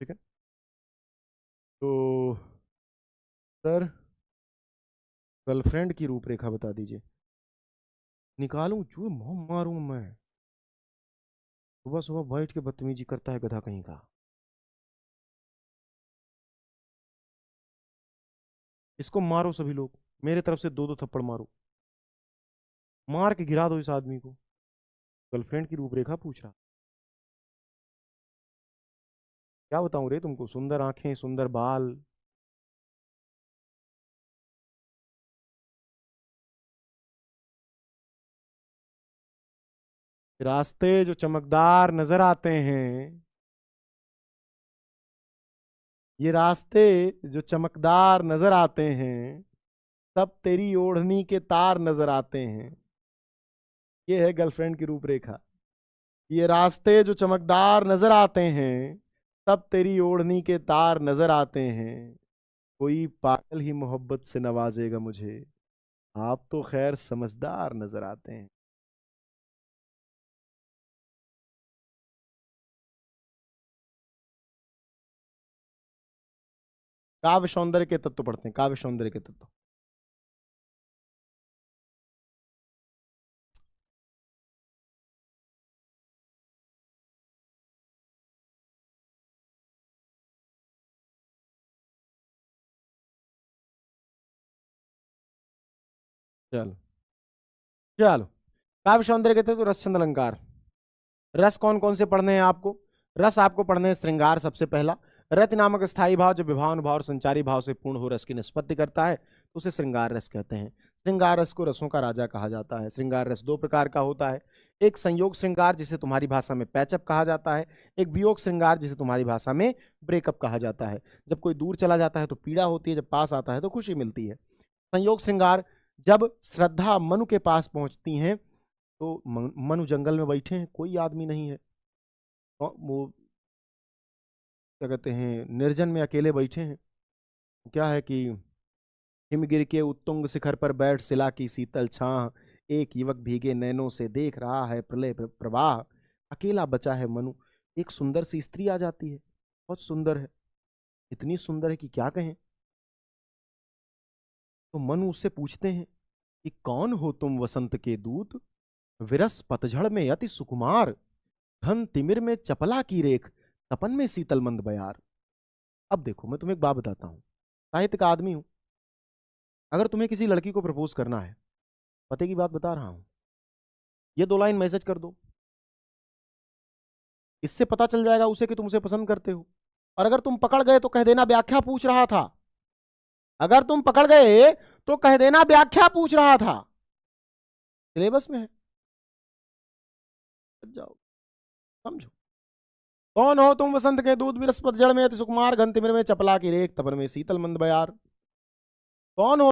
ठीक है। तो सर, गर्लफ्रेंड की रूपरेखा बता दीजिए। निकालूं चूहे मुंह मारूं मैं? सुबह सुबह बैठ के बदतमीजी करता है गधा कहीं का। इसको मारो सभी लोग, मेरे तरफ से दो दो थप्पड़ मारो, मार के गिरा दो इस आदमी को। गर्लफ्रेंड की रूपरेखा पूछ रहा। क्या बताऊं रे तुमको, सुंदर आंखें, सुंदर बाल। रास्ते जो चमकदार नजर आते हैं, ये रास्ते जो चमकदार नजर आते हैं, सब तेरी ओढ़नी के तार नजर आते हैं। ये है गर्लफ्रेंड की रूपरेखा। ये रास्ते जो चमकदार नजर आते हैं, सब तेरी ओढ़नी के तार नजर आते हैं। कोई पागल ही मोहब्बत से नवाजेगा मुझे, आप तो खैर समझदार नजर आते हैं। काव्य सौंदर्य के तत्व पढ़ते हैं, काव्य सौंदर्य के तत्व। चलो चलो, काव्य सौंदर्य के तत्व, रस छंद अलंकार। रस कौन कौन से पढ़ने हैं आपको? रस आपको पढ़ने हैं श्रृंगार सबसे पहला। रति नामक स्थायी भाव जो विभावानुभाव और संचारी भाव से पूर्ण हो रस की निष्पत्ति करता है, तो उसे श्रृंगार रस कहते हैं। श्रृंगार रस को रसों का राजा कहा जाता है। श्रृंगार रस दो प्रकार का होता है, एक संयोग श्रृंगार जिसे तुम्हारी भाषा में पैचअप कहा जाता है, एक वियोग श्रृंगार जिसे तुम्हारी भाषा में ब्रेकअप कहा जाता है। जब कोई दूर चला जाता है तो पीड़ा होती है, जब पास आता है तो खुशी मिलती है। संयोग श्रृंगार, जब श्रद्धा मनु के पास पहुंचती हैं तो मनु जंगल में बैठे हैं, कोई आदमी नहीं है, वो क्या कहते हैं, निर्जन में अकेले बैठे हैं। क्या है कि हिमगिर के उत्तुंग शिखर पर बैठ शिला की शीतल छाह, एक युवक भीगे नैनों से देख रहा है प्रलय प्रवाह। अकेला बचा है मनु, एक सुंदर सी स्त्री आ जाती है, बहुत सुंदर है, इतनी सुंदर है कि क्या कहें। तो मनु उससे पूछते हैं कि कौन हो तुम वसंत के दूत, विरस पतझड़ में अति सुकुमार, घन तिमिर में चपला की रेख, तपन में शीतल मंद बयार। अब देखो, मैं तुम्हें एक बात बताता हूँ, साहित्य का आदमी हूं। अगर तुम्हें किसी लड़की को प्रपोज करना है, पते की बात बता रहा हूं, ये दो लाइन मैसेज कर दो, इससे पता चल जाएगा उसे कि तुम उसे पसंद करते हो। और अगर तुम पकड़ गए तो कह देना व्याख्या पूछ रहा था। अगर तुम पकड़ गए तो कह देना व्याख्या पूछ रहा था, सिलेबस में है, जाओ समझो। कौन हो तुम वसंत के दूध, विरस पतझड़ में अति सुकुमार, घन तिमिर में चपला की रेख, तपन में शीतल मंद बयार। कौन हो